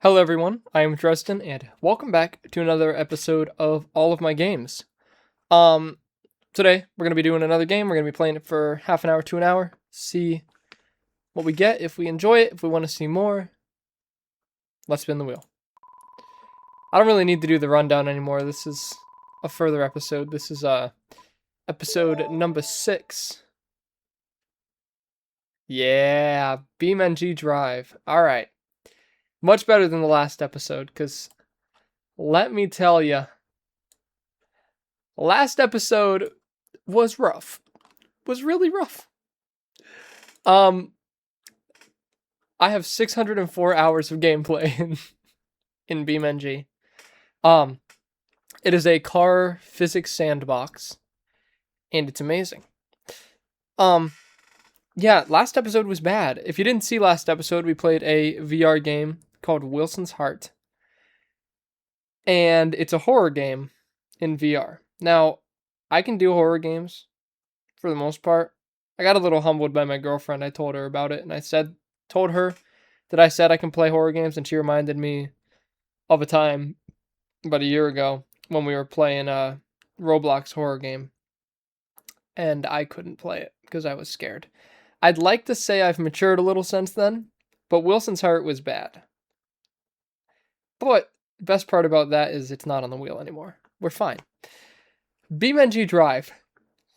Hello everyone, I am Dresden, and welcome back to another episode of All of My Games. Um, Today we're going to be doing another game. We're going to be playing it for half an hour to an hour, see what we get, if we enjoy it, if we want to see more. Let's spin the wheel. I don't really need to do the rundown anymore. This is a further episode. This is episode number 6. Yeah, BeamNG.drive. Alright. Much better than the last episode, because let me tell you, last episode was rough. Was really rough. I have 604 hours of gameplay in BeamNG. It is a car physics sandbox, and it's amazing. Yeah, last episode was bad. If you didn't see last episode, we played a VR game called Wilson's Heart. And it's a horror game in VR. Now, I can do horror games for the most part. I got a little humbled by my girlfriend. I told her about it, and I told her that I said I can play horror games, and she reminded me of a time about a year ago when we were playing a Roblox horror game, and I couldn't play it because I was scared. I'd like to say I've matured a little since then, but Wilson's Heart was bad. But the best part about that is it's not on the wheel anymore. We're fine. BeamNG.drive.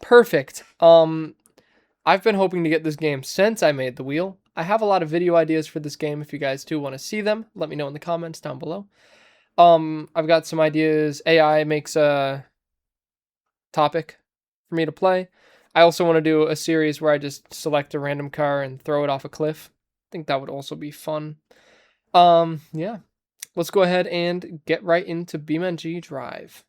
Perfect. I've been hoping to get this game since I made the wheel. I have a lot of video ideas for this game. If you guys do want to see them, let me know in the comments down below. I've got some ideas. AI makes a topic for me to play. I also want to do a series where I just select a random car and throw it off a cliff. I think that would also be fun. Yeah. Let's go ahead and get right into BeamNG.drive.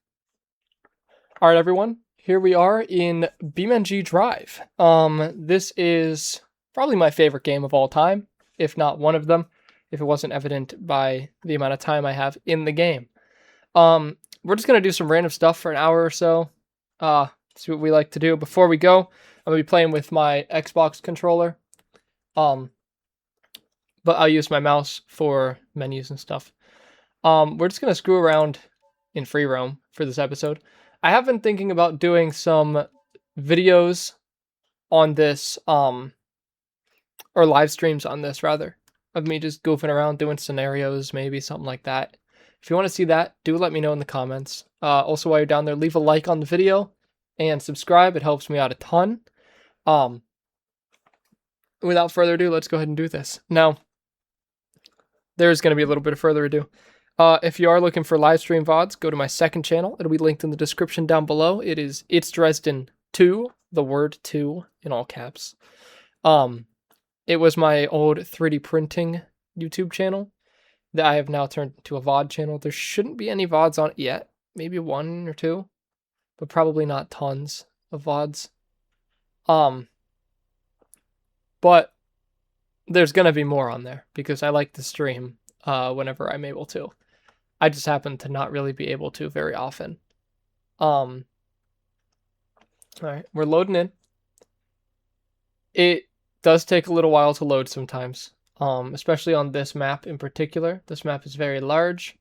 All right, everyone. Here we are in BeamNG.drive. This is probably my favorite game of all time, if not one of them, if it wasn't evident by the amount of time I have in the game. We're just going to do some random stuff for an hour or so. See what we like to do. Before we go, I'm going to be playing with my Xbox controller. But I'll use my mouse for menus and stuff. We're just going to screw around in free roam for this episode. I have been thinking about doing some videos on this, or live streams on this, rather, of me just goofing around doing scenarios, maybe something like that. If you want to see that, do let me know in the comments. Also, while you're down there, leave a like on the video and subscribe. It helps me out a ton. Without further ado, let's go ahead and do this. Now, there's going to be a little bit of further ado. If you are looking for live stream VODs, go to my second channel. It'll be linked in the description down below. It is It's Dresden 2, the word 2 in all caps. It was my old 3D printing YouTube channel that I have now turned into a VOD channel. There shouldn't be any VODs on it yet. Maybe 1 or 2, but probably not tons of VODs. But there's going to be more on there because I like to stream whenever I'm able to. I just happen to not really be able to very often. All right, we're loading in. It does take a little while to load sometimes, especially on this map in particular. This map is very large.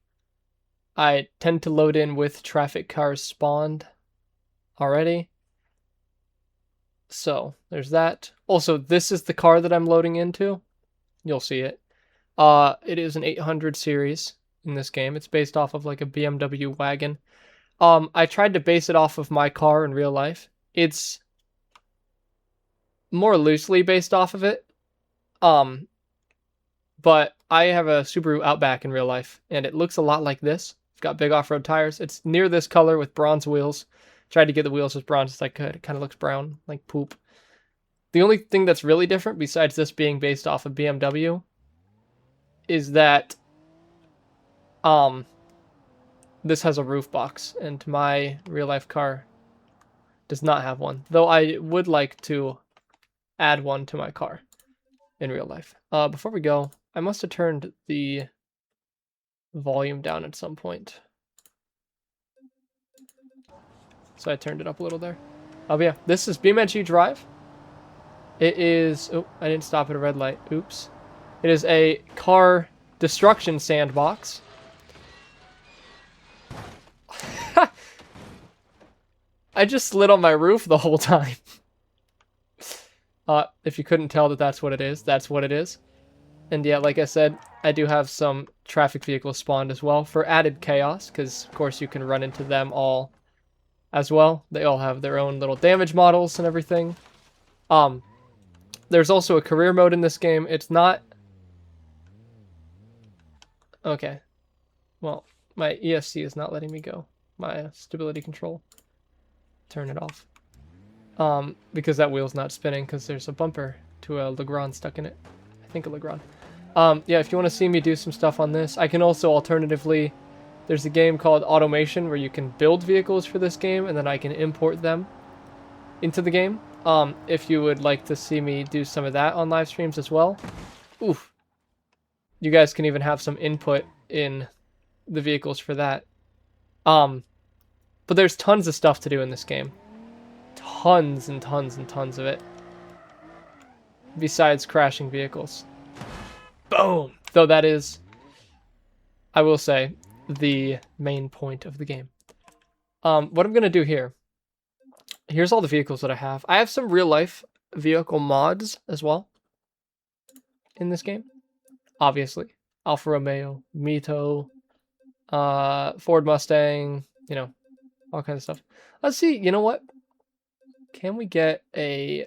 I tend to load in with traffic cars spawned already. So there's that. Also, this is the car that I'm loading into. You'll see it. It is an 800 series in this game. It's based off of like a BMW wagon. I tried to base it off of my car in real life. It's more loosely based off of it. But I have a Subaru Outback in real life, and it looks a lot like this. It's got big off-road tires. It's near this color with bronze wheels. Tried to get the wheels as bronze as I could. It kind of looks brown, like poop. The only thing that's really different, besides this being based off of BMW, is that this has a roof box, and my real-life car does not have one. Though I would like to add one to my car in real life. Before we go, I must have turned the volume down at some point. So I turned it up a little there. But yeah, this is BeamNG.drive. It is... Oh, I didn't stop at a red light. Oops. It is a car destruction sandbox. I just slid on my roof the whole time. If you couldn't tell that that's what it is, that's what it is. And yeah, like I said, I do have some traffic vehicles spawned as well for added chaos, because of course you can run into them all as well. They all have their own little damage models and everything. There's also a career mode in this game. It's not... Okay. Well, my ESC is not letting me go. My stability control. Turn it off. Because that wheel's not spinning because there's a bumper to a Legrand stuck in it. I think a Legrand. Yeah, if you want to see me do some stuff on this, I can also alternatively... There's a game called Automation where you can build vehicles for this game, and then I can import them into the game. If you would like to see me do some of that on live streams as well. Oof. You guys can even have some input in the vehicles for that. But there's tons of stuff to do in this game. Tons and tons and tons of it. Besides crashing vehicles. Boom! Though that is, I will say, the main point of the game. What I'm going to do here. Here's all the vehicles that I have. I have some real life vehicle mods as well. In this game. Obviously. Alfa Romeo, Mito, Ford Mustang, you know, all kinds of stuff. Let's see, you know what? Can we get a...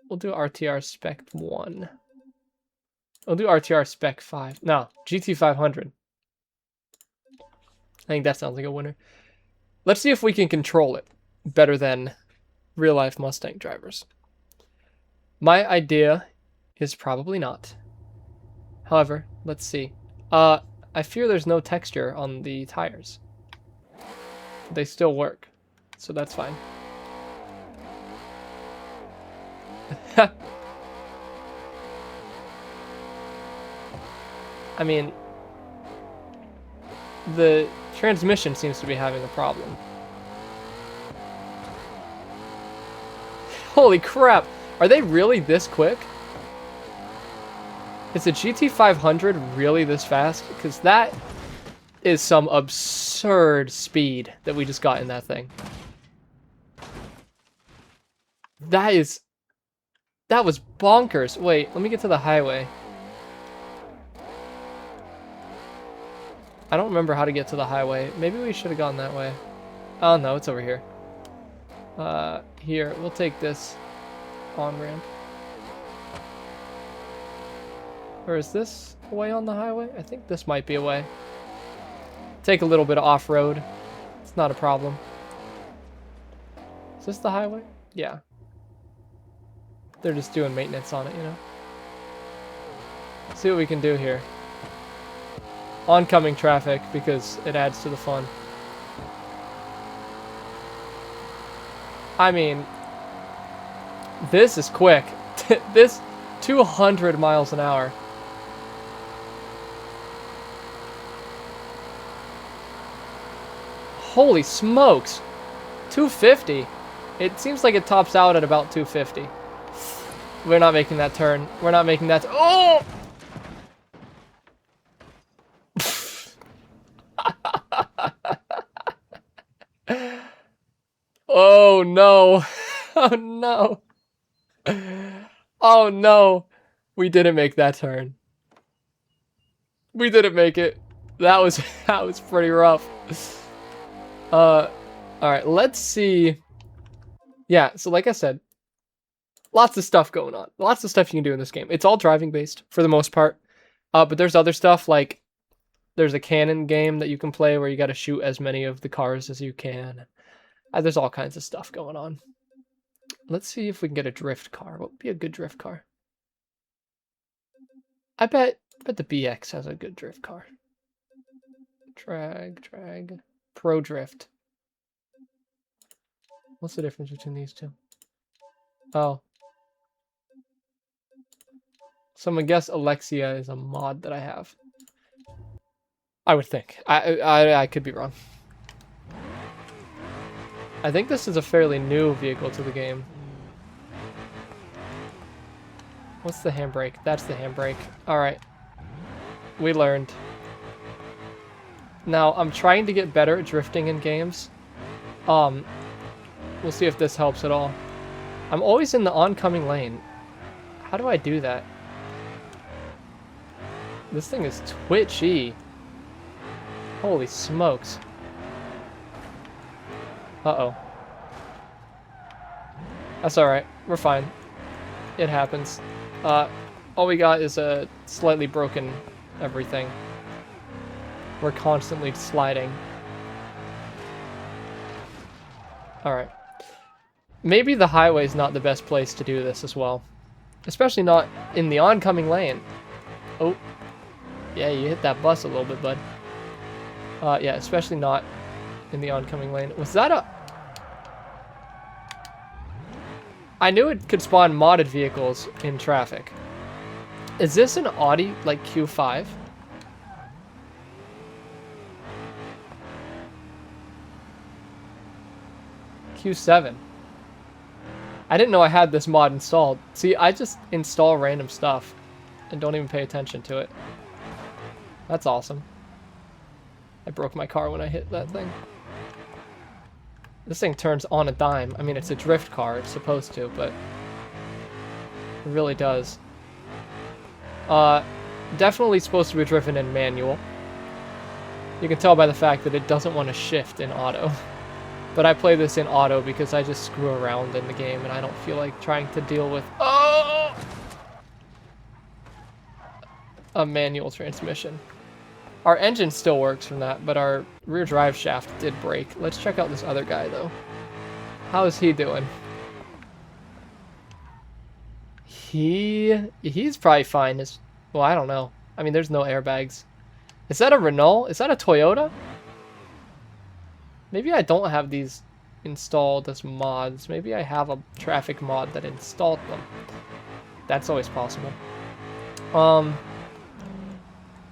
We'll do RTR Spec 1. We'll do RTR Spec 5. No, GT500. I think that sounds like a winner. Let's see if we can control it better than real-life Mustang drivers. My idea is probably not. However, let's see. I fear there's no texture on the tires. They still work, so that's fine. I mean, the transmission seems to be having a problem. Holy crap! Are they really this quick? Is the GT500 really this fast? Because that is some absurd speed that we just got in that thing. That was bonkers. Wait, let me get to the highway. I don't remember how to get to the highway. Maybe we should have gone that way. Oh no, it's over here. Here, we'll take this on-ramp. Or is this a way on the highway? I think this might be a way. Take a little bit of off-road. It's not a problem. Is this the highway? Yeah. They're just doing maintenance on it, you know? Let's see what we can do here. Oncoming traffic, because it adds to the fun. I mean, this is quick. This 200 miles an hour. Holy smokes. 250. It seems like it tops out at about 250. We're not making that turn. We're not making that. Oh! Oh no. Oh no. Oh no. We didn't make that turn. We didn't make it. That was pretty rough. Alright, let's see. Yeah, so like I said, lots of stuff going on. Lots of stuff you can do in this game. It's all driving based for the most part. But there's other stuff like there's a cannon game that you can play where you got to shoot as many of the cars as you can. There's all kinds of stuff going on. Let's see if we can get a drift car. What would be a good drift car? I bet the BX has a good drift car. Drag, Pro Drift. What's the difference between these two? Oh. So I'm gonna guess Alexia is a mod that I have. I would think. I could be wrong. I think this is a fairly new vehicle to the game. What's the handbrake? That's the handbrake. Alright. We learned. Now, I'm trying to get better at drifting in games. We'll see if this helps at all. I'm always in the oncoming lane. How do I do that? This thing is twitchy. Holy smokes. Uh-oh. That's alright. We're fine. It happens. All we got is a slightly broken everything. We're constantly sliding. Alright. Maybe the highway's not the best place to do this as well. Especially not in the oncoming lane. Oh. Yeah, you hit that bus a little bit, bud. Yeah, especially not in the oncoming lane. Was that a... I knew it could spawn modded vehicles in traffic. Is this an Audi, like Q5? Q7. I didn't know I had this mod installed. See, I just install random stuff and don't even pay attention to it. That's awesome. I broke my car when I hit that thing. This thing turns on a dime. I mean, it's a drift car. It's supposed to, but it really does. Definitely supposed to be driven in manual. You can tell by the fact that it doesn't want to shift in auto. But I play this in auto because I just screw around in the game and I don't feel like trying to deal with a manual transmission. Our engine still works from that, but our rear drive shaft did break. Let's check out this other guy though. How is he doing? He's probably fine. Well, I don't know. I mean, there's no airbags. Is that a Renault? Is that a Toyota? Maybe I don't have these installed as mods. Maybe I have a traffic mod that installed them. That's always possible.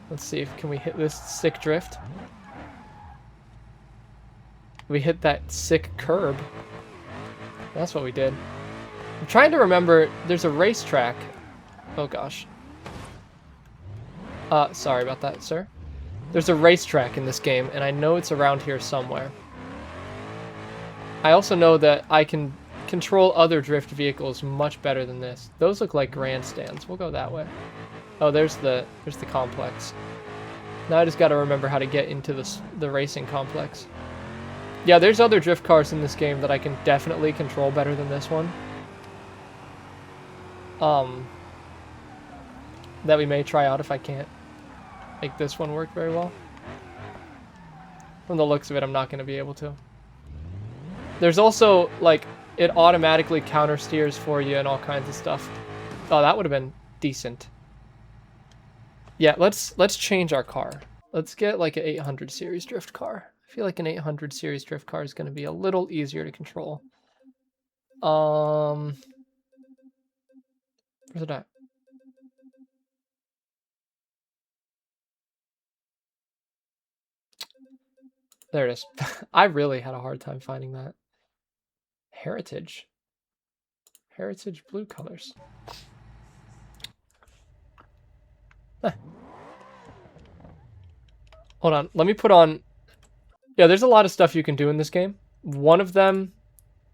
Let's see if can we hit this sick drift. We hit that sick curb. That's what we did. I'm trying to remember. There's a racetrack. Oh gosh. Sorry about that, sir. There's a racetrack in this game, and I know it's around here somewhere. I also know that I can control other drift vehicles much better than this. Those look like grandstands. We'll go that way. Oh, there's the complex. Now I just got to remember how to get into the racing complex. Yeah, there's other drift cars in this game that I can definitely control better than this one. That we may try out if I can't make this one work very well. From the looks of it, I'm not going to be able to. There's also, like, it automatically counter steers for you and all kinds of stuff. Oh, that would have been decent. Yeah, let's change our car. Let's get like an 800 series drift car. I feel like an 800 series drift car is going to be a little easier to control. Where's it at? There it is. I really had a hard time finding that. Heritage. Heritage blue colors. Hold on, let me put on... Yeah, there's a lot of stuff you can do in this game. One of them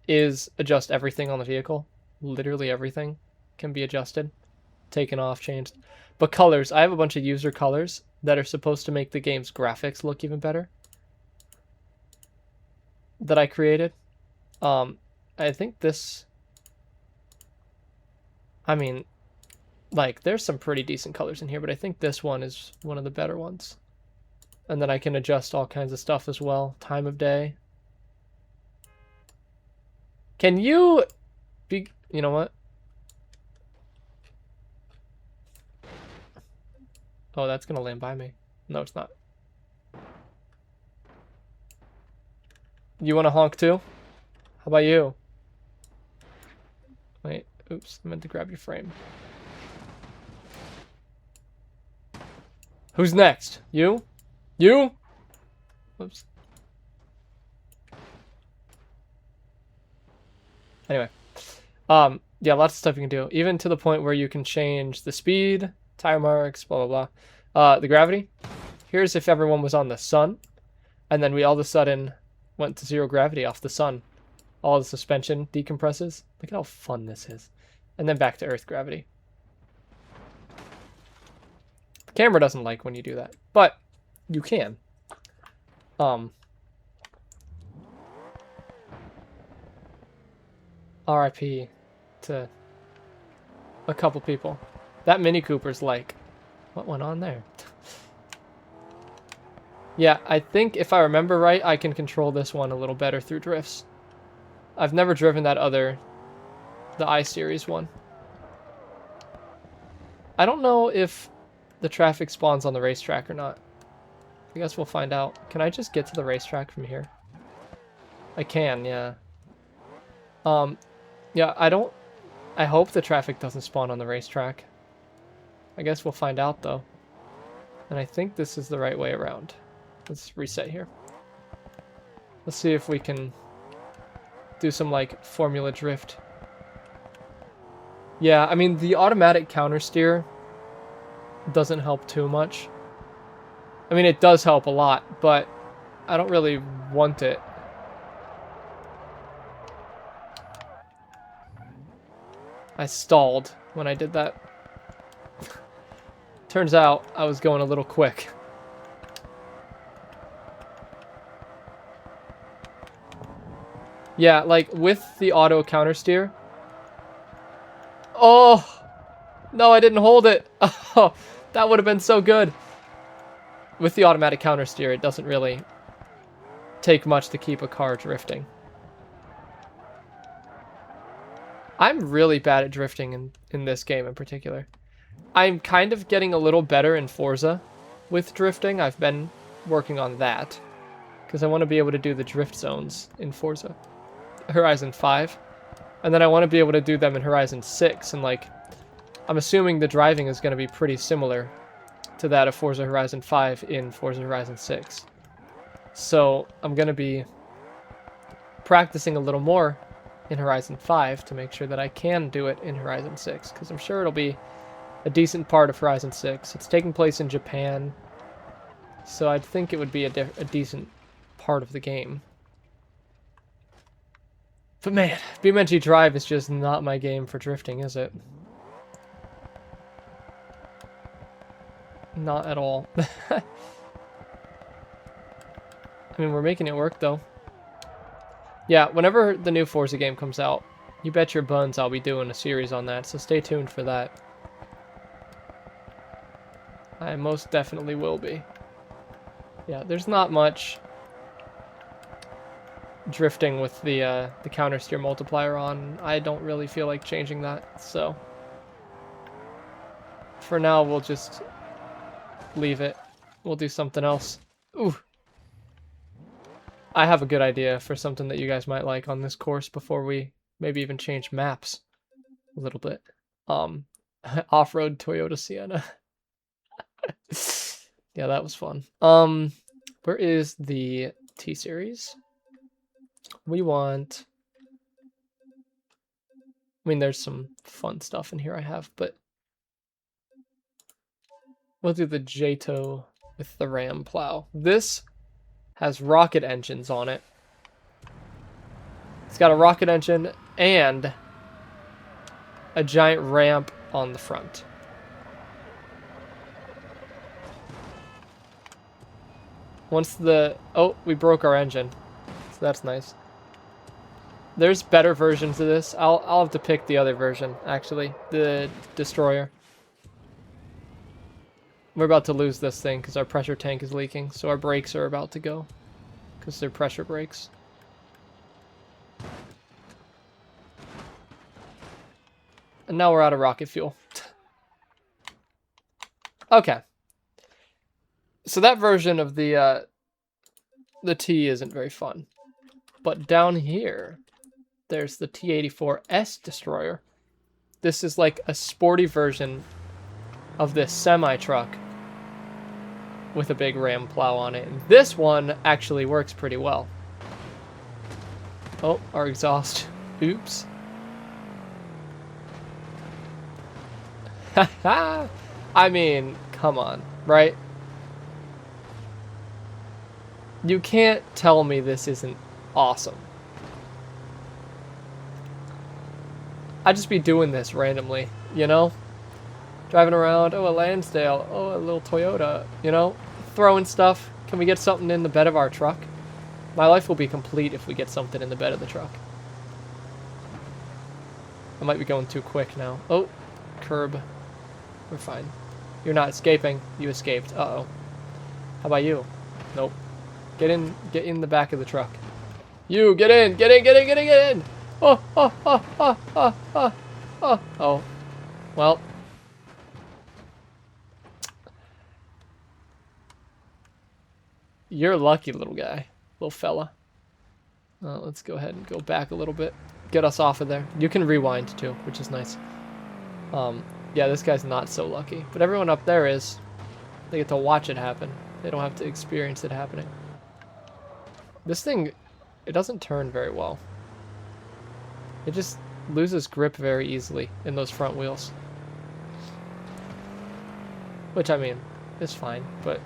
is adjust everything on the vehicle. Literally everything can be adjusted, taken off, changed. But colors, I have a bunch of user colors that are supposed to make the game's graphics look even better. That I created. I think this... I mean, like, there's some pretty decent colors in here, but I think this one is one of the better ones. And then I can adjust all kinds of stuff as well. Time of day. Can you be... You know what? Oh, that's gonna land by me. No, it's not. You want to honk too? How about you? Wait, oops, I meant to grab your frame. Who's next? You? You? Oops. Anyway. Yeah, lots of stuff you can do. Even to the point where you can change the speed, tire marks, blah, blah, The gravity. Here's if everyone was on the sun, and then we all of a sudden went to 0 gravity off the sun. All the suspension decompresses. Look at how fun this is. And then back to Earth gravity. The camera doesn't like when you do that, but you can. RIP to a couple people. That Mini Cooper's like, what went on there? Yeah, I think if I remember right, I can control this one a little better through drifts. I've never driven that other, the I-Series one. I don't know if the traffic spawns on the racetrack or not. I guess we'll find out. Can I just get to the racetrack from here? I can, yeah. Yeah, I hope the traffic doesn't spawn on the racetrack. I guess we'll find out, though. And I think this is the right way around. Let's reset here. Let's see if we can do some, like, Formula Drift. Yeah, I mean, the automatic counter steer doesn't help too much. I mean, it does help a lot, but I don't really want it. I stalled when I did that. Turns out I was going a little quick. Yeah, like with the auto counter steer. Oh, no, I didn't hold it. Oh, that would have been so good. With the automatic counter steer, it doesn't really take much to keep a car drifting. I'm really bad at drifting in this game in particular. I'm kind of getting a little better in Forza with drifting. I've been working on that because I want to be able to do the drift zones in Forza Horizon 5. And then I want to be able to do them in Horizon 6. And like, I'm assuming the driving is going to be pretty similar to that of Forza Horizon 5 in Forza Horizon 6. So I'm going to be practicing a little more in Horizon 5 to make sure that I can do it in Horizon 6, because I'm sure it'll be a decent part of Horizon 6. It's taking place in Japan, so I'd think it would be a decent part of the game. But man, BeamNG.drive is just not my game for drifting, is it? Not at all. I mean, we're making it work, though. Yeah, whenever the new Forza game comes out, you bet your buns I'll be doing a series on that, so stay tuned for that. I most definitely will be. Yeah, there's not much drifting with the counter steer multiplier on. I don't really feel like changing that, so for now we'll just leave it. We'll do something else. Ooh. I have a good idea for something that you guys might like on this course before we maybe even change maps a little bit. Off-road Toyota Sienna. Yeah, that was fun. Where is the T-Series? We want... I mean, there's some fun stuff in here I have, but we'll do the Jato with the Ram plow. This has rocket engines on it. It's got a rocket engine and a giant ramp on the front. Once the... Oh, we broke our engine. So that's nice. There's better versions of this. I'll have to pick the other version, actually. The Destroyer. We're about to lose this thing because our pressure tank is leaking, so our brakes are about to go because they're pressure brakes. And now we're out of rocket fuel. Okay. So that version of the T isn't very fun. But down here, there's the T-84S Destroyer. This is like a sporty version of this semi-truck with a big ram plow on it. And this one actually works pretty well. Oh, our exhaust. Oops. I mean, come on. right? You can't tell me this isn't awesome. I'd just be doing this randomly, you know? Driving around, oh, a Lansdale, oh, a little Toyota, you know? Throwing stuff. Can we get something in the bed of our truck? My life will be complete if we get something in the bed of the truck. I might be going too quick now. Oh, curb. We're fine. You're not escaping. You escaped. Uh-oh. How about you? Nope. Get in the back of the truck. You, get in! Get in, get in, get in, get in! Oh, oh, oh, oh, oh, oh, oh. Oh. Well. You're lucky, little guy. Little fella. Let's go ahead and go back a little bit. Get us off of there. You can rewind, too, which is nice. Yeah, this guy's not so lucky. But everyone up there is. They get to watch it happen. They don't have to experience it happening. This thing, it doesn't turn very well. It just loses grip very easily in those front wheels. Which, I mean, is fine, but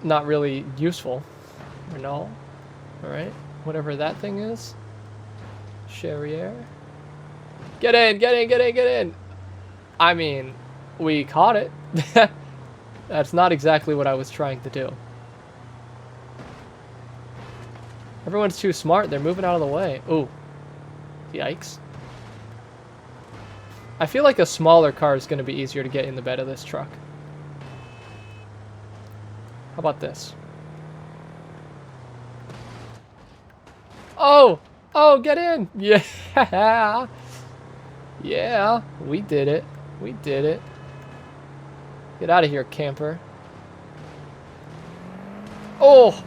not really useful. Or no. Alright, whatever that thing is. Charriere. Get in, get in, get in, get in! I mean, we caught it. That's not exactly what I was trying to do. Everyone's too smart. They're moving out of the way. Ooh. Yikes. I feel like a smaller car is going to be easier to get in the bed of this truck. How about this? Oh! Oh, get in! Yeah! Yeah, we did it. We did it. Get out of here, camper. Oh!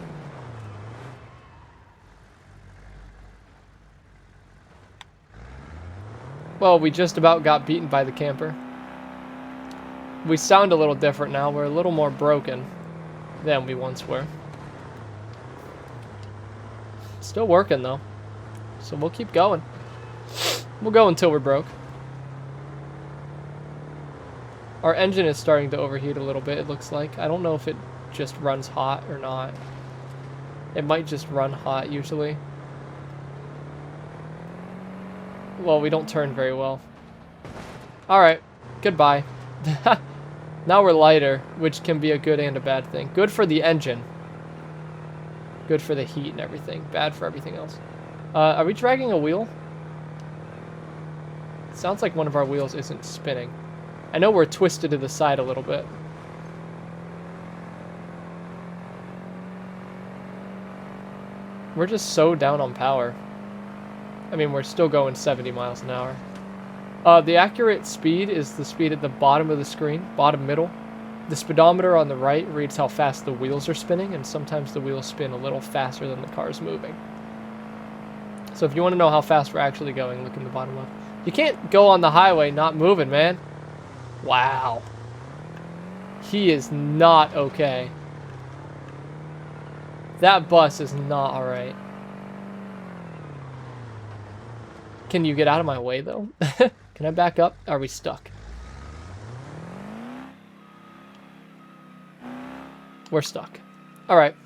Well, we just about got beaten by the camper. We sound a little different now. We're a little more broken than we once were. Still working, though. So we'll keep going. We'll go until we're broke. Our engine is starting to overheat a little bit, it looks like. I don't know if it just runs hot or not. It might just run hot, usually. Well, we don't turn very well. Alright, goodbye. Now we're lighter, which can be a good and a bad thing. Good for the engine. Good for the heat and everything. Bad for everything else. Are we dragging a wheel? It sounds like one of our wheels isn't spinning. I know we're twisted to the side a little bit. We're just so down on power. I mean, we're still going 70 miles an hour. The accurate speed is the speed at the bottom of the screen, bottom middle. The speedometer on the right reads how fast the wheels are spinning, and sometimes the wheels spin a little faster than the car's moving. So if you want to know how fast we're actually going, look in the bottom left. You can't go on the highway not moving, man. Wow. He is not okay. That bus is not alright. Can you get out of my way, though? Can I back up? Are we stuck? We're stuck. Alright.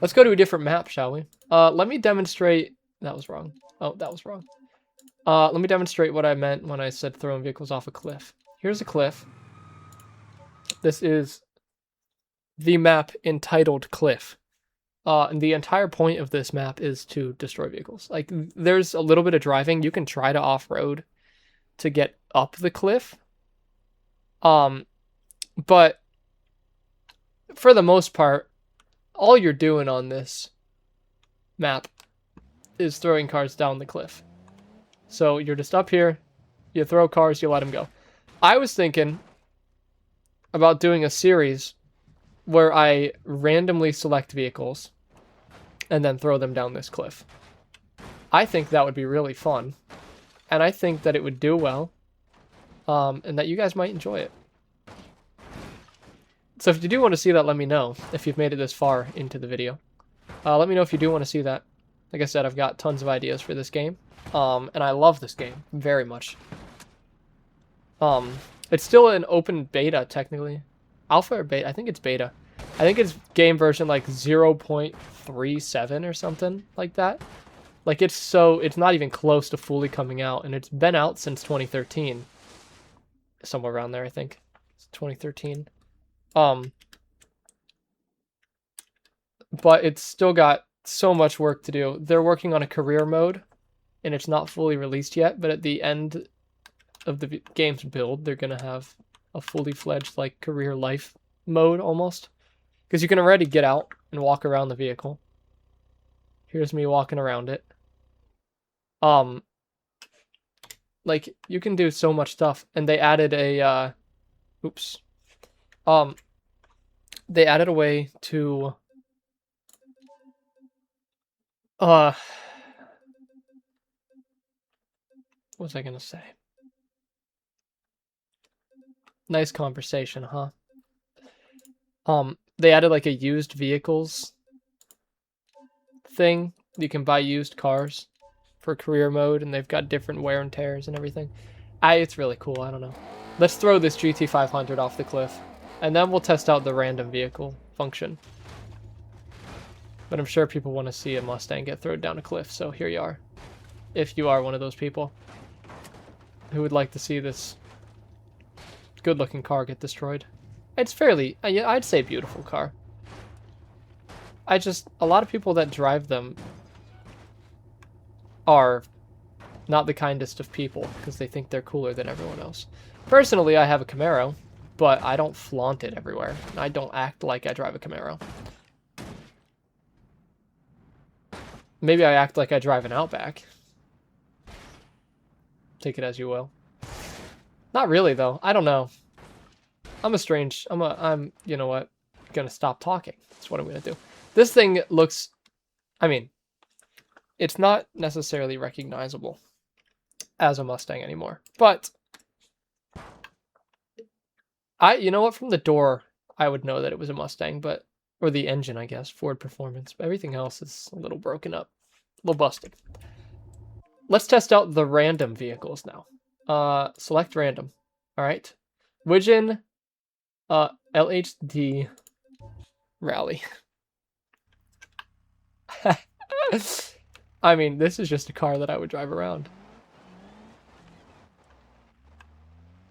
Let's go to a different map, shall we? Let me demonstrate... That was wrong. Oh, that was wrong. Let me demonstrate what I meant when I said throwing vehicles off a cliff. Here's a cliff. This is the map entitled Cliff. And the entire point of this map is to destroy vehicles. Like, there's a little bit of driving. You can try to off-road to get up the cliff. But for the most part, all you're doing on this map is throwing cars down the cliff. So you're just up here, you throw cars, you let them go. I was thinking about doing a series where I randomly select vehicles and then throw them down this cliff. I think that would be really fun. And I think that it would do well. And that you guys might enjoy it. So if you do want to see that, let me know. If you've made it this far into the video. Let me know if you do want to see that. Like I said, I've got tons of ideas for this game. And I love this game very much. It's still an open beta, technically. Alpha or beta? I think it's beta. I think it's game version like 0.37 or something like that. Like it's not even close to fully coming out, and it's been out since 2013. Somewhere around there, I think. It's 2013. But it's still got so much work to do. They're working on a career mode, and it's not fully released yet, but at the end of the game's build, they're going to have a fully fledged like career life mode almost. Because you can already get out and walk around the vehicle. Here's me walking around it. Like you can do so much stuff, and they added a they added a way to what was I gonna say? Nice conversation, huh? They added like a used vehicles thing. You can buy used cars for career mode, and they've got different wear and tears and everything. It's really cool. I don't know. Let's throw this GT500 off the cliff, and then we'll test out the random vehicle function. But I'm sure people want to see a Mustang get thrown down a cliff, so here you are. If you are one of those people who would like to see this good-looking car get destroyed. It's fairly, I'd say, beautiful car. A lot of people that drive them are not the kindest of people because they think they're cooler than everyone else. Personally, I have a Camaro, but I don't flaunt it everywhere. I don't act like I drive a Camaro. Maybe I act like I drive an Outback. Take it as you will. Not really, though. I don't know. You know what? Gonna stop talking. That's what I'm gonna do. This thing looks, I mean, it's not necessarily recognizable as a Mustang anymore, but you know what? From the door, I would know that it was a Mustang, or the engine, I guess, Ford Performance. But everything else is a little broken up, a little busted. Let's test out the random vehicles now. Select random. All right. Widgeon, LHD Rally. I mean, this is just a car that I would drive around.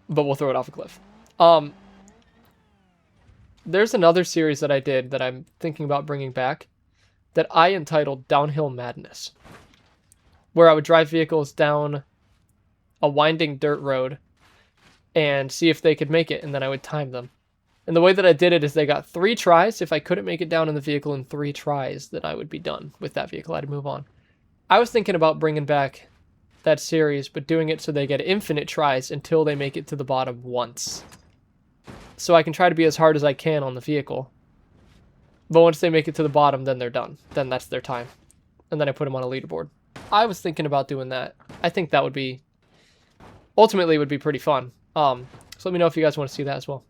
But we'll throw it off a cliff. There's another series that I did that I'm thinking about bringing back that I entitled Downhill Madness, where I would drive vehicles down a winding dirt road and see if they could make it, and then I would time them. And the way that I did it is they got 3 tries. If I couldn't make it down in the vehicle in 3 tries, then I would be done with that vehicle. I'd move on. I was thinking about bringing back that series, but doing it so they get infinite tries until they make it to the bottom once. So I can try to be as hard as I can on the vehicle. But once they make it to the bottom, then they're done. Then that's their time. And then I put them on a leaderboard. I was thinking about doing that. I think that would be, ultimately would be pretty fun. So let me know if you guys want to see that as well.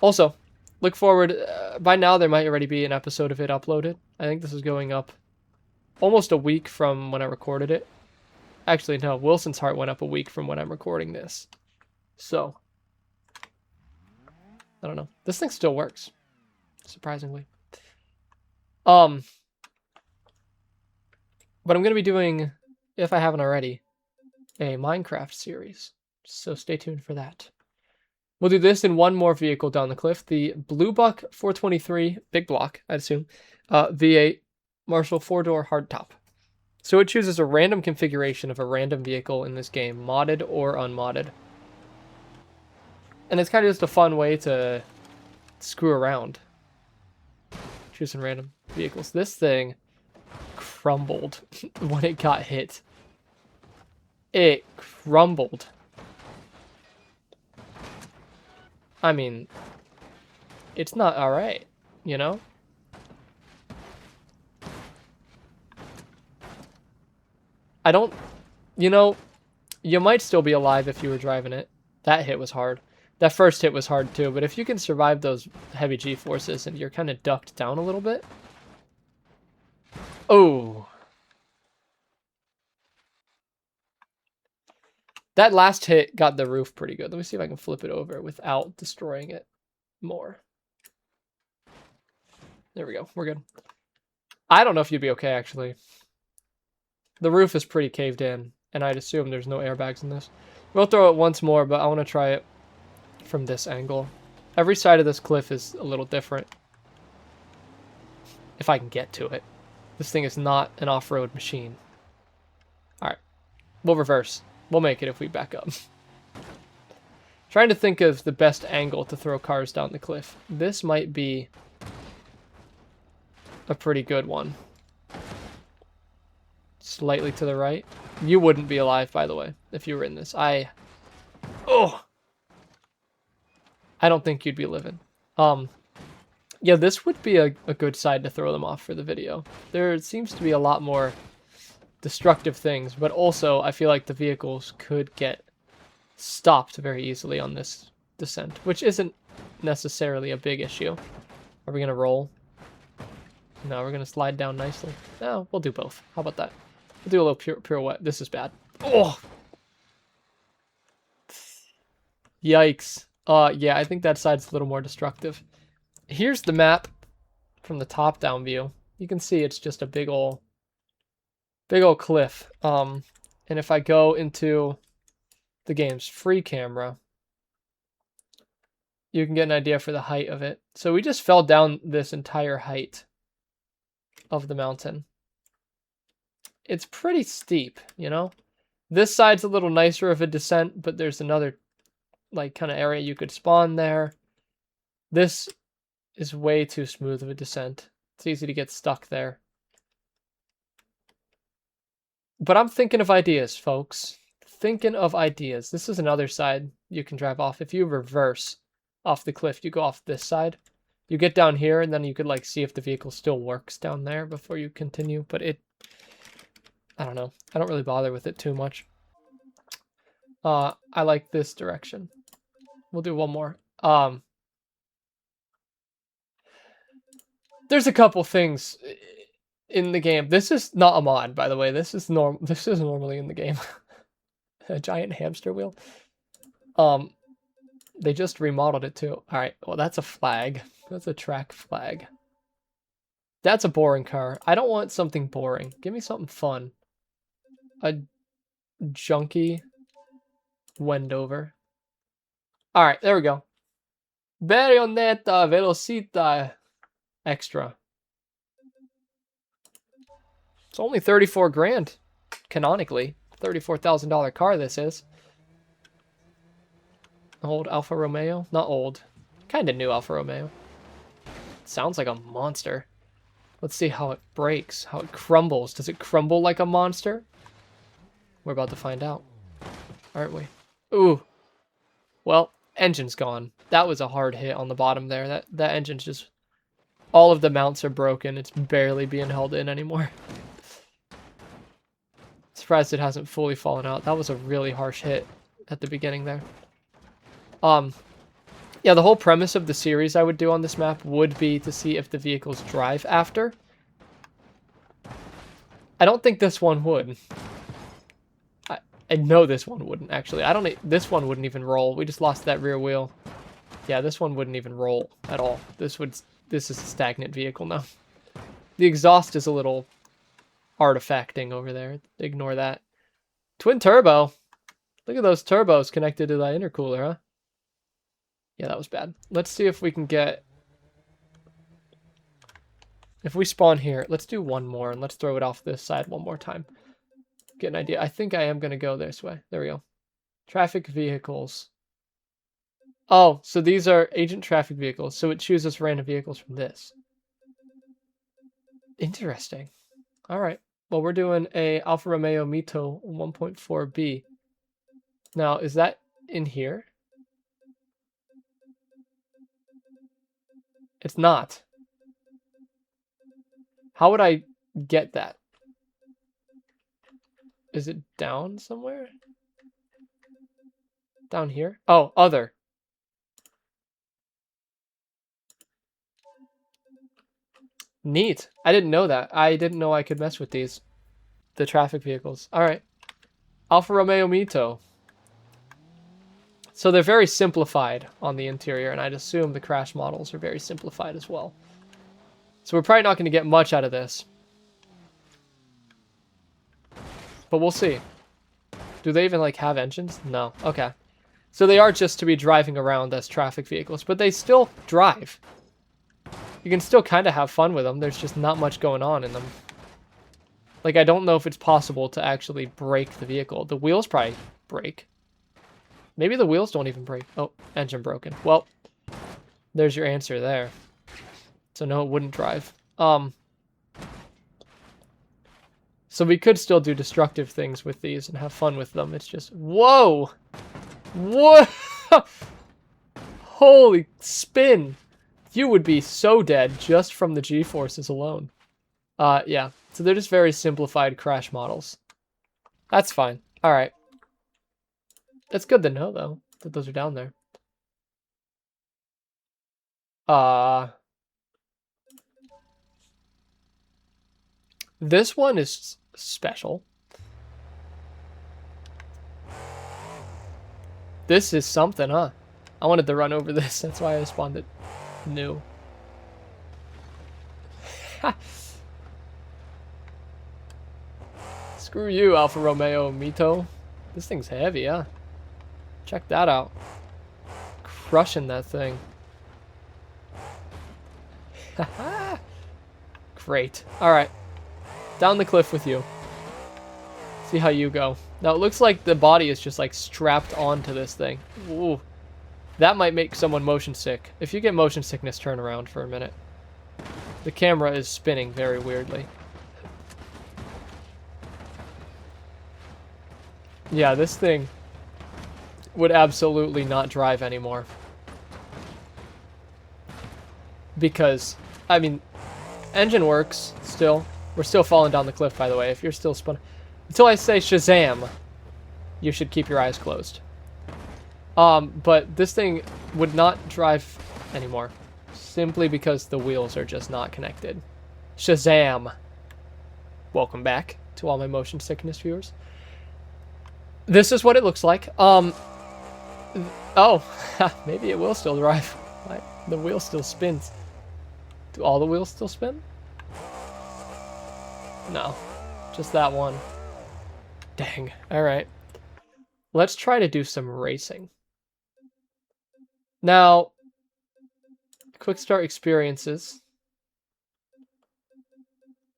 Also, look forward, by now there might already be an episode of it uploaded. I think this is going up almost a week from when I recorded it. Actually, no, Wilson's Heart went up a week from when I'm recording this. So, I don't know. This thing still works, surprisingly. But I'm going to be doing, if I haven't already, a Minecraft series. So stay tuned for that. We'll do this in one more vehicle down the cliff. The Blue Buck 423, big block, I'd assume, V8 Marshall 4-door hardtop. So it chooses a random configuration of a random vehicle in this game, modded or unmodded. And it's kind of just a fun way to screw around. Choosing random vehicles. This thing crumbled when it got hit. It crumbled. I mean, it's not alright, you know? I don't, you know, you might still be alive if you were driving it. That hit was hard. That first hit was hard too, but if you can survive those heavy G-forces and you're kind of ducked down a little bit. Oh. That last hit got the roof pretty good. Let me see if I can flip it over without destroying it more. There we go. We're good. I don't know if you'd be okay, actually. The roof is pretty caved in, and I'd assume there's no airbags in this. We'll throw it once more, but I want to try it from this angle. Every side of this cliff is a little different. If I can get to it. This thing is not an off-road machine. Alright. We'll reverse. We'll make it if we back up. Trying to think of the best angle to throw cars down the cliff. This might be a pretty good one. Slightly to the right. You wouldn't be alive, by the way, if you were in this. I don't think you'd be living. Yeah, this would be a good side to throw them off for the video. There seems to be a lot more destructive things, but also I feel like the vehicles could get stopped very easily on this descent, which isn't necessarily a big issue. Are we going to roll? No, we're going to slide down nicely. No, we'll do both. How about that? We'll do a little pirouette. This is bad. Oh! Yikes. Yeah, I think that side's a little more destructive. Here's the map from the top-down view. You can see it's just a big old cliff. And if I go into the game's free camera, you can get an idea for the height of it. So we just fell down this entire height of the mountain. It's pretty steep, you know? This side's a little nicer of a descent, but there's another like kind of area you could spawn there. This is way too smooth of a descent. It's easy to get stuck there. But I'm thinking of ideas, folks. Thinking of ideas. This is another side you can drive off. If you reverse off the cliff, you go off this side. You get down here, and then you could like see if the vehicle still works down there before you continue. But I don't know. I don't really bother with it too much. I like this direction. We'll do one more. There's a couple things in the game. This is not a mod, by the way. This is normally in the game. A giant hamster wheel. They just remodeled it too. All right. Well, that's a flag. That's a track flag. That's a boring car. I don't want something boring. Give me something fun. A junky Wendover. All right, there we go. Berionetta Velocita Extra. It's only 34 grand, canonically. $34,000 car this is. Old Alfa Romeo. Not old. Kind of new Alfa Romeo. Sounds like a monster. Let's see how it breaks, how it crumbles. Does it crumble like a monster? We're about to find out, aren't we? Ooh. Well, engine's gone. That was a hard hit on the bottom there. That engine's just... All of the mounts are broken. It's barely being held in anymore. Surprised it hasn't fully fallen out. That was a really harsh hit at the beginning there. Yeah, the whole premise of the series I would do on this map would be to see if the vehicles drive after. I don't think this one would. I know this one wouldn't, actually. This one wouldn't even roll. We just lost that rear wheel. Yeah, this one wouldn't even roll at all. This is a stagnant vehicle now. The exhaust is a little artifacting over there. Ignore that. Twin turbo. Look at those turbos connected to the intercooler, huh? Yeah, that was bad. Let's see if we can get... If we spawn here, let's do one more, and let's throw it off this side one more time. Get an idea. I think I am going to go this way. There we go. Traffic vehicles. Oh, so these are agent traffic vehicles, so it chooses random vehicles from this. Interesting. All right. Well, we're doing a Alfa Romeo Mito 1.4B. Now, is that in here? It's not. How would I get that? Is it down somewhere? Down here? Oh, other. Neat. I didn't know that. I didn't know I could mess with these. The traffic vehicles. All right. Alfa Romeo Mito. So they're very simplified on the interior, and I'd assume the crash models are very simplified as well. So we're probably not going to get much out of this. But we'll see. Do they even, like, have engines? No. Okay. So they are just to be driving around as traffic vehicles, but they still drive. You can still kind of have fun with them. There's just not much going on in them. Like, I don't know if it's possible to actually break the vehicle. The wheels probably break. Maybe the wheels don't even break. Oh, engine broken. Well, there's your answer there. So no, it wouldn't drive. So we could still do destructive things with these and have fun with them. It's just, whoa! Whoa! Holy spin! You would be so dead just from the G-forces alone. Yeah. So they're just very simplified crash models. That's fine. Alright. That's good to know, though, that those are down there. This one is special. This is something, huh? I wanted to run over this. That's why I spawned it new. Screw you, Alfa Romeo Mito. This thing's heavy, huh? Check that out. Crushing that thing. Great. Alright. Down the cliff with you. See how you go. Now, it looks like the body is just, like, strapped onto this thing. Ooh. That might make someone motion sick. If you get motion sickness, turn around for a minute. The camera is spinning very weirdly. Yeah, this thing would absolutely not drive anymore. Because, I mean, engine works still. We're still falling down the cliff, by the way. If you're still spun... Until I say Shazam, you should keep your eyes closed. But this thing would not drive anymore. Simply because the wheels are just not connected. Shazam! Welcome back to all my motion sickness viewers. This is what it looks like. Oh, maybe it will still drive. The wheel still spins. Do all the wheels still spin? No, just that one. Dang. Alright. Let's try to do some racing. Now, quick start experiences.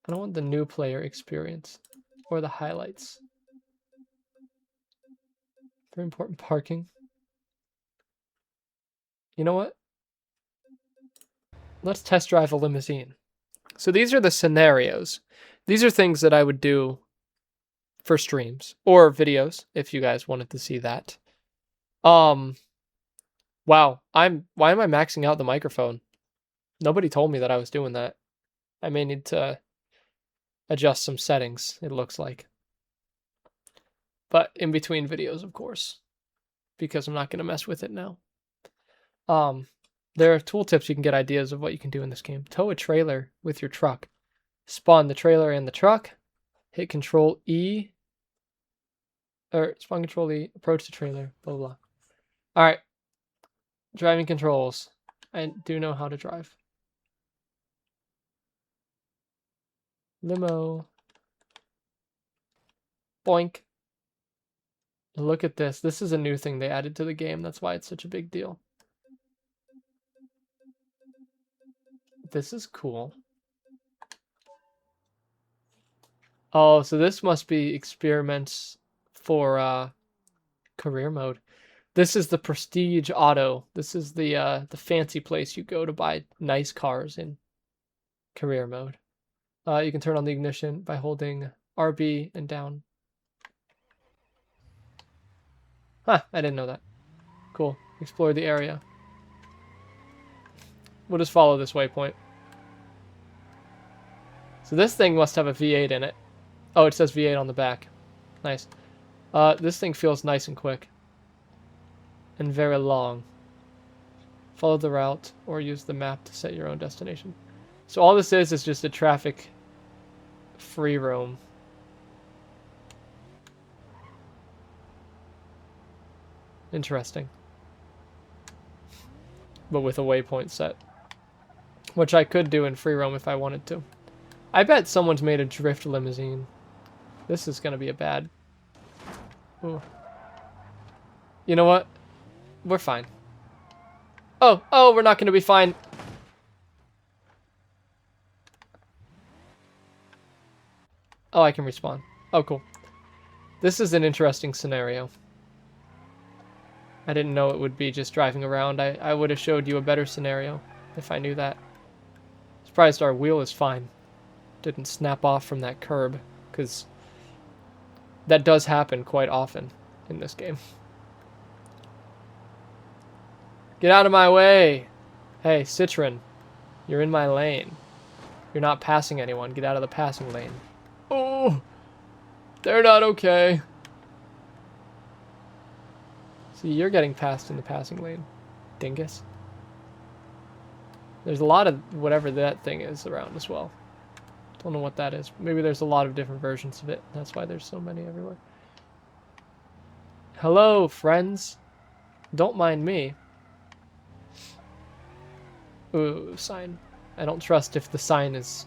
I don't want the new player experience or the highlights. Very important parking. You know what? Let's test drive a limousine. So these are the scenarios. These are things that I would do for streams or videos if you guys wanted to see that. Wow. Why am I maxing out the microphone? Nobody told me that I was doing that. I may need to adjust some settings, it looks like. But in between videos, of course, because I'm not going to mess with it now. There are tooltips you can get ideas of what you can do in this game. Tow a trailer with your truck. Spawn the trailer and the truck. Hit Control E. Or spawn Control E. Approach the trailer. Blah, blah, blah. Alright. Driving controls. I do know how to drive. Limo. Boink. Look at this. This is a new thing they added to the game. That's why it's such a big deal. This is cool. Oh, so this must be experiments for career mode. This is the Prestige Auto. This is the fancy place you go to buy nice cars in career mode. You can turn on the ignition by holding RB and down. Huh, I didn't know that. Cool. Explore the area. We'll just follow this waypoint. So this thing must have a V8 in it. Oh, it says V8 on the back. Nice. This thing feels nice and quick. And very long. Follow the route or use the map to set your own destination. So all this is just a traffic free roam. Interesting. but with a waypoint set. Which I could do in free roam if I wanted to. I bet someone's made a drift limousine. This is gonna be a bad... Ooh. You know what? We're fine. Oh, we're not gonna be fine. Oh, I can respawn. Oh, cool. This is an interesting scenario. I didn't know it would be just driving around. I would have showed you a better scenario if I knew that. Surprised our wheel is fine. Didn't snap off from that curb, because that does happen quite often in this game. Get out of my way! Hey, Citron, you're in my lane. You're not passing anyone. Get out of the passing lane. Oh! They're not okay. See, you're getting passed in the passing lane, dingus. There's a lot of whatever that thing is around as well. Don't know what that is. Maybe there's a lot of different versions of it. That's why there's so many everywhere. Hello, friends. Don't mind me. Ooh, sign. I don't trust if the sign is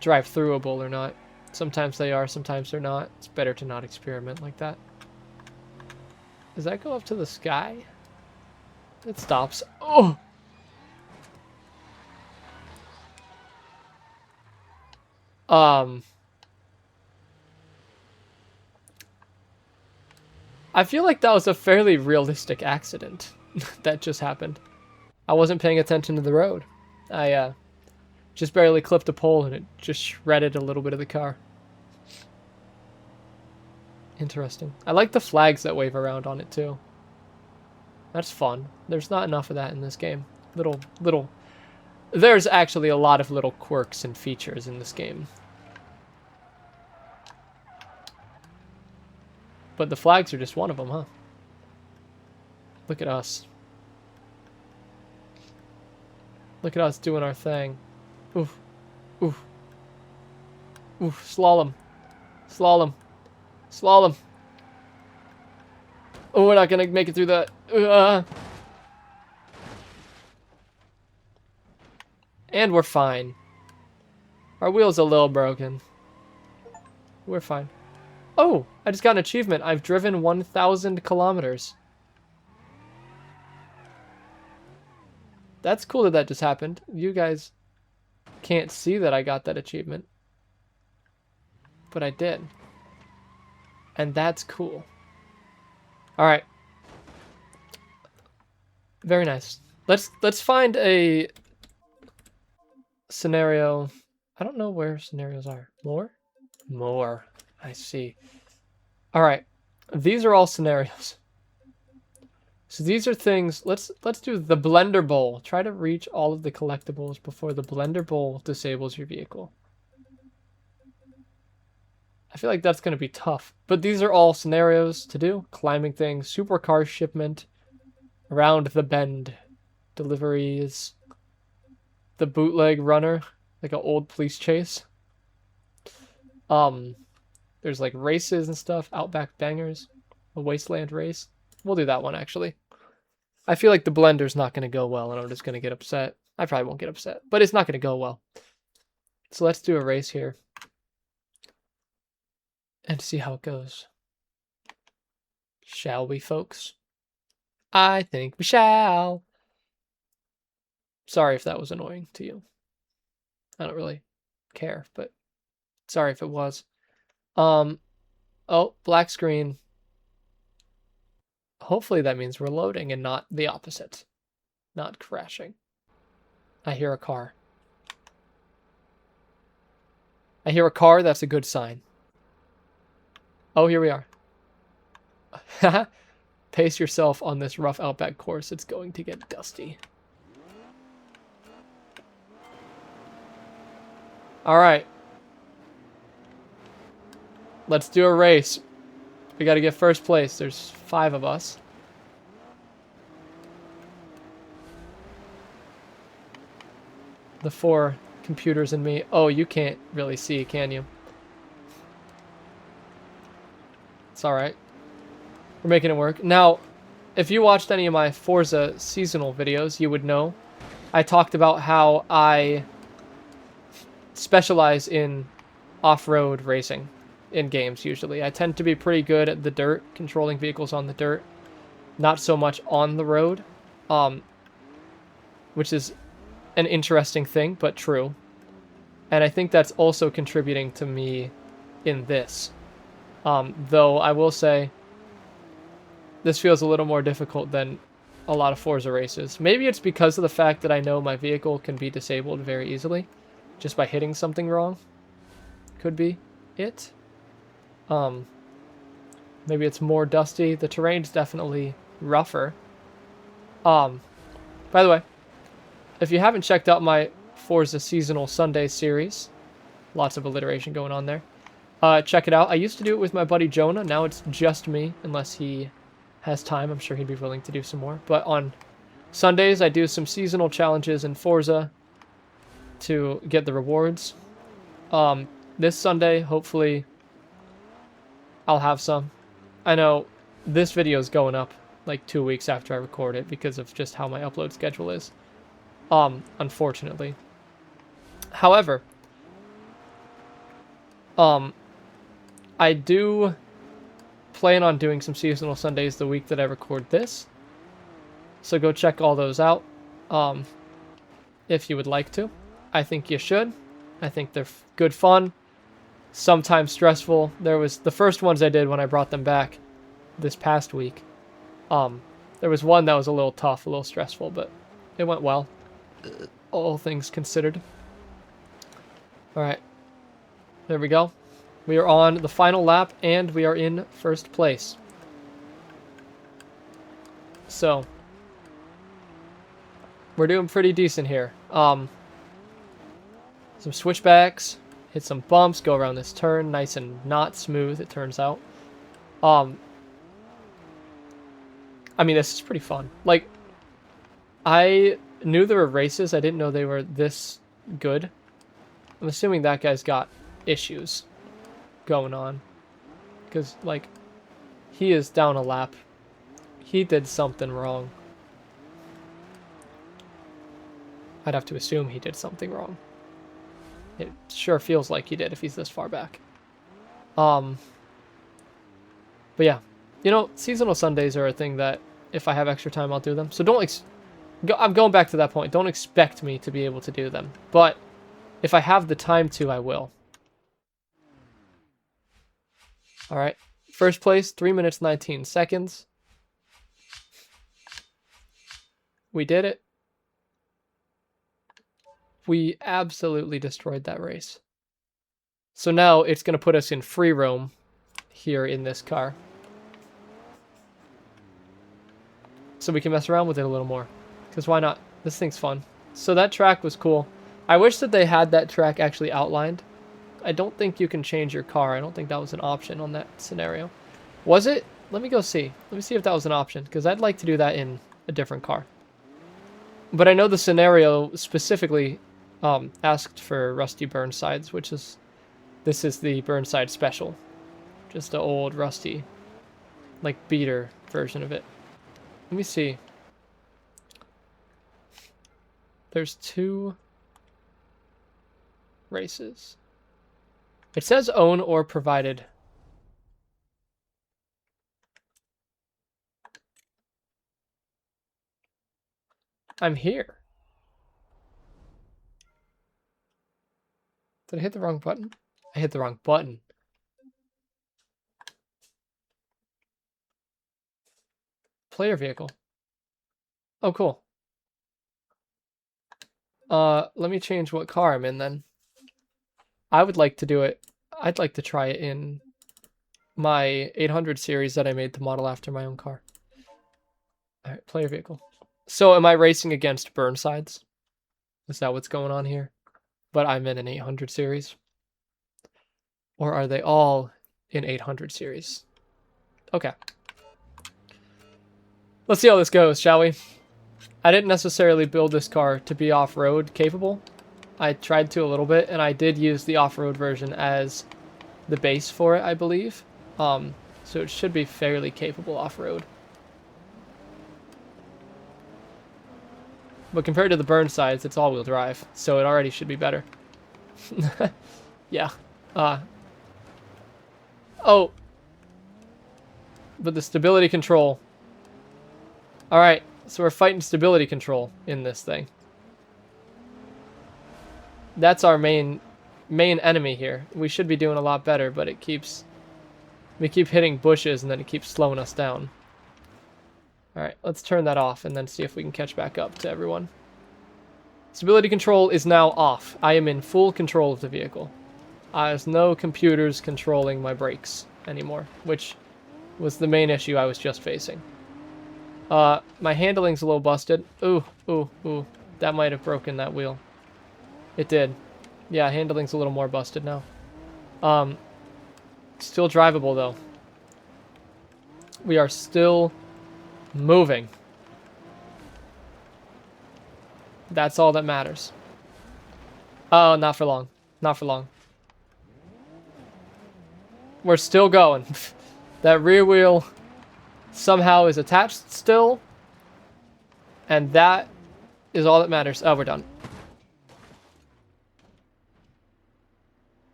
drive-throughable or not. Sometimes they are, sometimes they're not. It's better to not experiment like that. Does that go up to the sky? It stops. Oh! I feel like that was a fairly realistic accident that just happened. I wasn't paying attention to the road. I just barely clipped a pole and it just shredded a little bit of the car. Interesting. I like the flags that wave around on it too. That's fun. There's not enough of that in this game. Little. There's actually a lot of little quirks and features in this game. But the flags are just one of them, huh? Look at us. Look at us doing our thing. Oof. Oof. Oof. Slalom. Slalom. Slalom. Oh, we're not gonna make it through that. And we're fine. Our wheel's a little broken. We're fine. Oh, I just got an achievement. I've driven 1,000 kilometers. That's cool that that just happened. You guys can't see that I got that achievement. But I did. And that's cool. Alright. Very nice. Let's find a scenario. I don't know where scenarios are. More? More. I see. Alright. These are all scenarios. So these are things. Let's do the Blender Bowl. Try to reach all of the collectibles before the Blender Bowl disables your vehicle. I feel like that's going to be tough. But these are all scenarios to do. Climbing things, supercar shipment, around the bend, deliveries, the bootleg runner, like an old police chase. There's like races and stuff, Outback Bangers, a wasteland race. We'll do that one actually. I feel like the Blender's not going to go well and I'm just going to get upset. I probably won't get upset, but it's not going to go well. So let's do a race here. And see how it goes. Shall we, folks? I think we shall. Sorry if that was annoying to you. I don't really care, but sorry if it was. Oh, black screen. Hopefully that means we're loading and not the opposite. Not crashing. I hear a car. I hear a car, that's a good sign. Oh, here we are. Pace yourself on this rough Outback course. It's going to get dusty. Alright. Let's do a race. We got to get first place. There's 5 of us. The 4 computers and me. Oh, you can't really see, can you? It's alright. We're making it work. Now, if you watched any of my Forza seasonal videos, you would know I talked about how I specialize in off-road racing in games usually. I tend to be pretty good at the dirt, controlling vehicles on the dirt, not so much on the road, which is an interesting thing, but true. And I think that's also contributing to me in this. Though I will say this feels a little more difficult than a lot of Forza races. Maybe it's because of the fact that I know my vehicle can be disabled very easily just by hitting something wrong. Could be it. Maybe it's more dusty. The terrain's definitely rougher. By the way, if you haven't checked out my Forza Seasonal Sunday series, lots of alliteration going on there, check it out. I used to do it with my buddy Jonah. Now it's just me, unless he has time. I'm sure he'd be willing to do some more. But on Sundays, I do some seasonal challenges in Forza to get the rewards. This Sunday, hopefully, I'll have some. I know this video is going up like 2 weeks after I record it because of just how my upload schedule is. Unfortunately. However, I do plan on doing some seasonal Sundays the week that I record this. So go check all those out, if you would like to. I think you should. I think they're good fun. Sometimes stressful. There was the first ones I did when I brought them back this past week. There was one that was a little tough, a little stressful, but it went well. All things considered. Alright. There we go. We are on the final lap, and we are in first place. So, we're doing pretty decent here. Some switchbacks, hit some bumps, go around this turn, nice and not smooth, it turns out. I mean, this is pretty fun. Like, I knew there were races, I didn't know they were this good. I'm assuming that guy's got issues going on. Because, like, he is down a lap. He did something wrong. I'd have to assume he did something wrong. It sure feels like he did if he's this far back. But yeah. You know, seasonal Sundays are a thing that if I have extra time, I'll do them. So don't... I'm going back to that point. Don't expect me to be able to do them. But if I have the time to, I will. Alright. First place, 3 minutes, 19 seconds. We did it. We absolutely destroyed that race. So now it's going to put us in free roam here in this car. So we can mess around with it a little more. Because why not? This thing's fun. So that track was cool. I wish that they had that track actually outlined. I don't think you can change your car. I don't think that was an option on that scenario. Was it? Let me go see. Let me see if that was an option. Because I'd like to do that in a different car. But I know the scenario specifically asked for Rusty Burnsides, which is... This is the Burnside Special. Just the old Rusty, like, beater version of it. Let me see. There's 2 races. It says own or provided. I'm here. Did I hit the wrong button? I hit the wrong button. Player vehicle. Oh, cool. Let me change what car I'm in then. I would like to do it. I'd like to try it in my 800 series that I made to model after my own car. Alright, player vehicle. So am I racing against Burnsides? Is that what's going on here? But I'm in an 800 series? Or are they all in 800 series? Okay. Let's see how this goes, shall we? I didn't necessarily build this car to be off-road capable. I tried to a little bit, and I did use the off-road version as the base for it, I believe. So it should be fairly capable off-road. But compared to the Burnsides, it's all-wheel drive, so it already should be better. Yeah. Oh. But the stability control. Alright, so we're fighting stability control in this thing. That's our main enemy here. We should be doing a lot better, but it keeps... We keep hitting bushes, and then it keeps slowing us down. Alright, let's turn that off, and then see if we can catch back up to everyone. Stability control is now off. I am in full control of the vehicle. There's no computers controlling my brakes anymore, which was the main issue I was just facing. My handling's a little busted. Ooh. That might have broken that wheel. It did. Yeah, handling's a little more busted now. Still drivable, though. We are still moving. That's all that matters. Oh, not for long. Not for long. We're still going. That rear wheel somehow is attached still. And that is all that matters. Oh, we're done.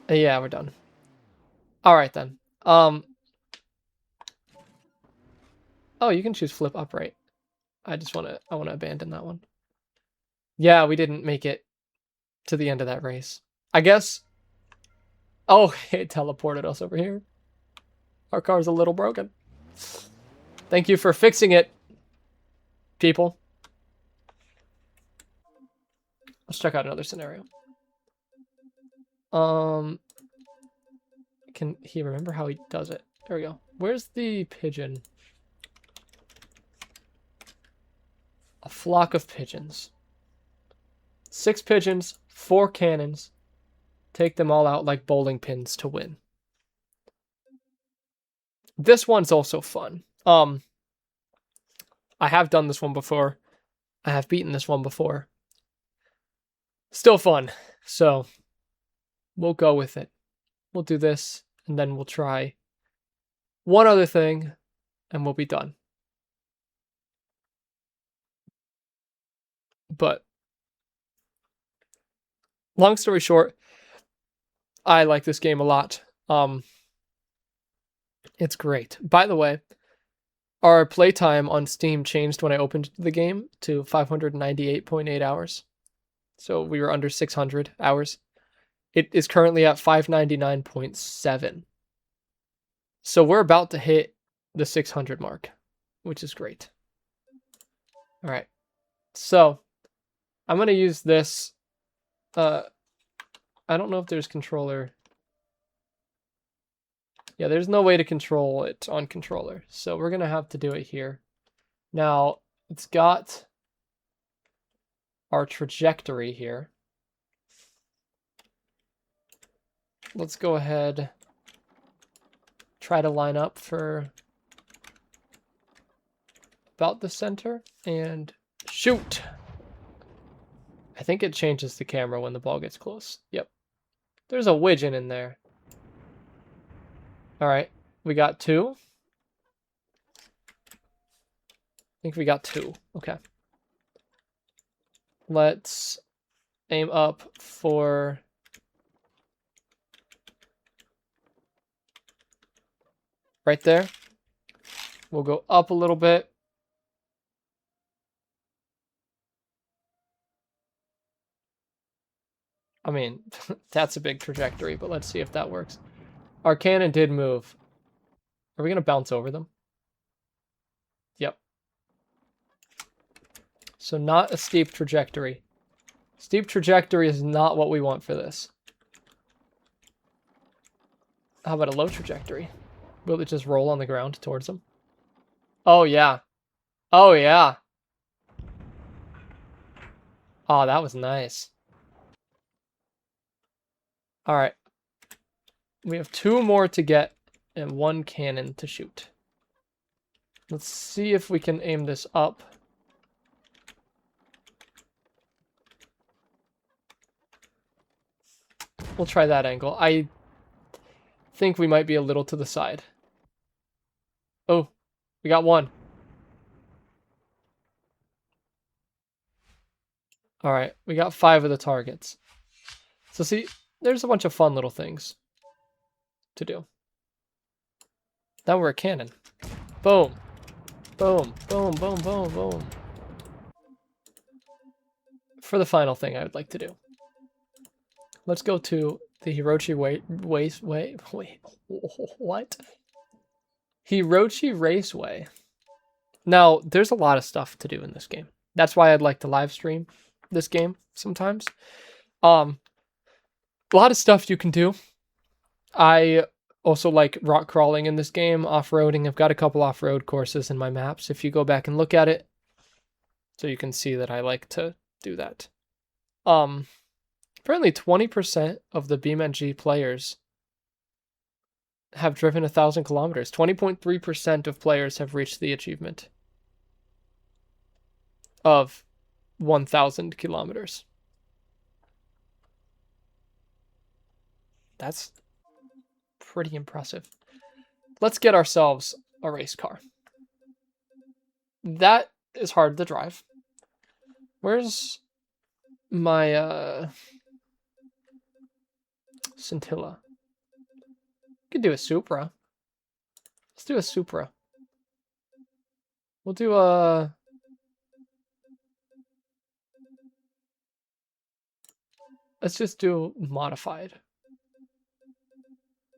Yeah, we're done. Alright then. Oh, you can choose flip upright. I want to abandon that one. Yeah, we didn't make it to the end of that race. I guess. Oh, it teleported us over here. Our car's a little broken. Thank you for fixing it, people. Let's check out another scenario. Can he remember how he does it? There we go. Where's the pigeon? A flock of pigeons. 6 pigeons, 4 cannons. Take them all out like bowling pins to win. This one's also fun. I have done this one before. I have beaten this one before. Still fun. So, we'll go with it. We'll do this, and then we'll try one other thing, and we'll be done. But, long story short, I like this game a lot. It's great. By the way, our playtime on Steam changed when I opened the game to 598.8 hours. So we were under 600 hours. It is currently at 599.7. So we're about to hit the 600 mark, which is great. All right. So I'm going to use this. I don't know if there's controller. Yeah, there's no way to control it on controller. So we're going to have to do it here. Now, it's got our trajectory here. Let's go ahead, try to line up for about the center and shoot. I think it changes the camera when the ball gets close. Yep. There's a widgeon in there. All right, we got 2. I think we got 2. Okay. Let's aim up for right there. We'll go up a little bit. I mean, that's a big trajectory, but let's see if that works. Our cannon did move. Are we going to bounce over them? Yep. So not a steep trajectory. Steep trajectory is not what we want for this. How about a low trajectory? Will it just roll on the ground towards them? Oh, yeah. Oh, yeah. Oh, that was nice. All right. We have 2 more to get and 1 cannon to shoot. Let's see if we can aim this up. We'll try that angle. I think we might be a little to the side. Oh, we got 1. All right, we got 5 of the targets. So see, there's a bunch of fun little things to do. Now we're a cannon. Boom. Boom, boom, boom, boom, boom. For the final thing I would like to do, let's go to the Hirochi what? Hirochi Raceway. Now, there's a lot of stuff to do in this game. That's why I'd like to live stream this game sometimes. A lot of stuff you can do. I also like rock crawling in this game, off-roading. I've got a couple off-road courses in my maps if you go back and look at it. So you can see that I like to do that. Apparently 20% of the BeamNG players have driven 1,000 kilometers. 20.3% of players have reached the achievement of 1,000 kilometers. That's pretty impressive. Let's get ourselves a race car. That is hard to drive. Where's my Scintilla? Could do a Supra. Let's do a Supra. We'll do a... Let's just do modified.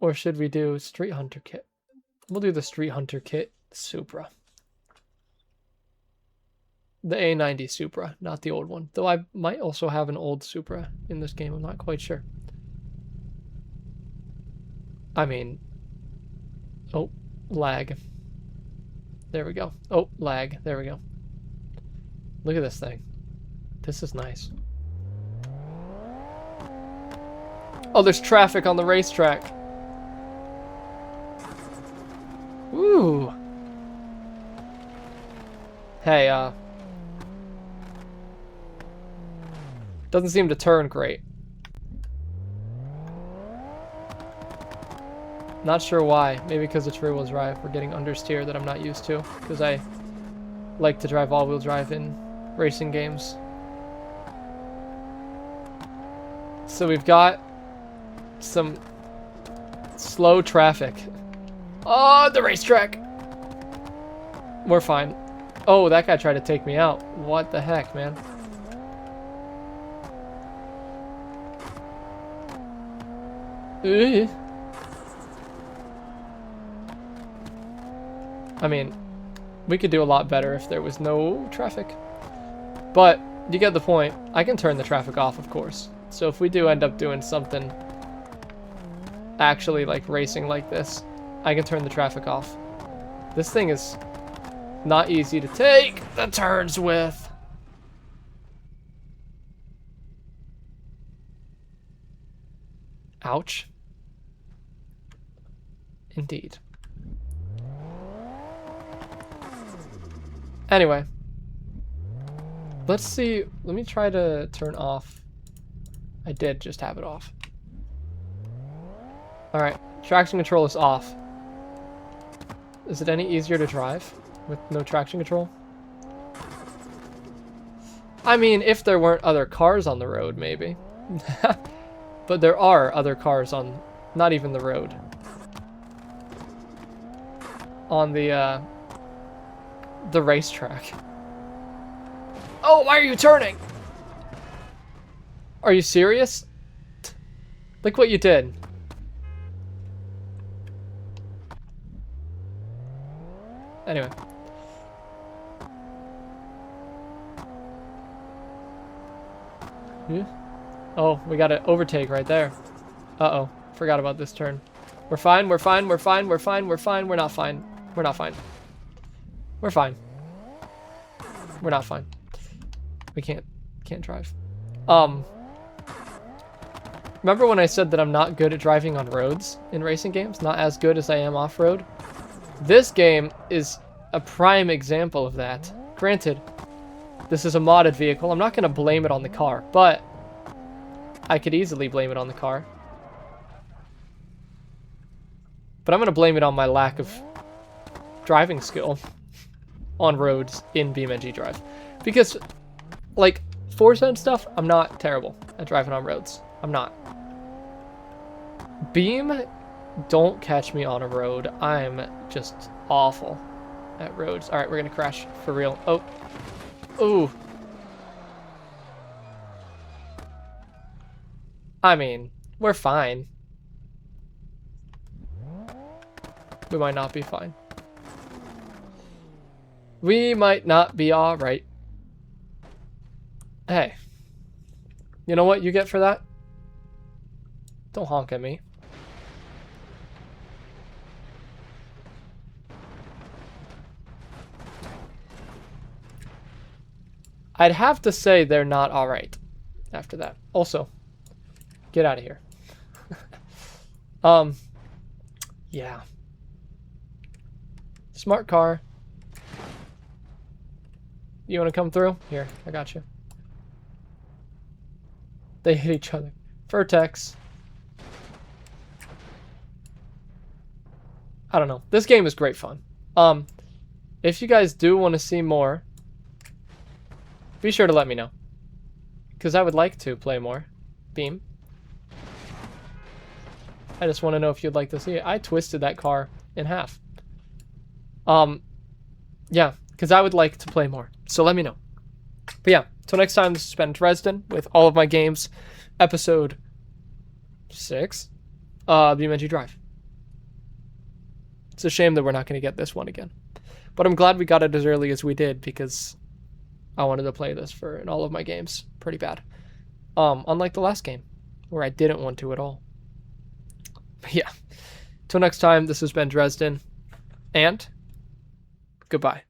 Or should we do Street Hunter kit? We'll do the Street Hunter kit Supra. The A90 Supra, not the old one. Though I might also have an old Supra in this game, I'm not quite sure. I mean... Oh, lag. There we go. Oh, lag. There we go. Look at this thing. This is nice. Oh, there's traffic on the racetrack. Ooh. Hey, doesn't seem to turn great. Not sure why. Maybe because it's rear-wheel drive. We're getting understeer that I'm not used to. Because I like to drive all-wheel drive in racing games. So we've got some slow traffic. Oh, the racetrack! We're fine. Oh, that guy tried to take me out. What the heck, man? I mean, we could do a lot better if there was no traffic. But, you get the point. I can turn the traffic off, of course. So if we do end up doing something actually like racing like this, I can turn the traffic off. This thing is not easy to take the turns with. Ouch. Indeed. Anyway. Let's see. Let me try to turn off. I did just have it off. Alright. Traction control is off. Is it any easier to drive with no traction control? I mean, if there weren't other cars on the road, maybe. But there are other cars on, not even the road. On the racetrack. Oh, why are you turning? Are you serious? Look what you did. Anyway. Yeah. Oh, we got an overtake right there. Uh-oh. Forgot about this turn. We're fine, we're fine, we're fine, we're fine, we're fine, we're not fine. We're not fine. We're fine. We're not fine. We can't drive. Remember when I said that I'm not good at driving on roads in racing games? Not as good as I am off-road? This game is a prime example of that. Granted, this is a modded vehicle. I'm not going to blame it on the car, but I could easily blame it on the car. But I'm going to blame it on my lack of driving skill on roads in BeamNG.drive. Because, like, Forza and stuff, I'm not terrible at driving on roads. I'm not. Beam, don't catch me on a road. I'm just awful at roads. All right, we're gonna crash for real. Oh, ooh. I mean, we're fine. We might not be fine. We might not be all right. Hey, you know what you get for that? Don't honk at me. I'd have to say they're not all right after that. Also, get out of here. Yeah. Smart car. You want to come through? Here, I got you. They hit each other. Vertex. I don't know. This game is great fun. If you guys do want to see more, be sure to let me know. Because I would like to play more. Beam. I just want to know if you'd like to see it. I twisted that car in half. Yeah, because I would like to play more. So let me know. But yeah, till next time, this has been Dresden with all of my games. Episode 6. BeamNG.drive. It's a shame that we're not going to get this one again. But I'm glad we got it as early as we did because I wanted to play this in all of my games pretty bad. Unlike the last game where I didn't want to at all. But yeah, till next time, this has been Dresden, and goodbye.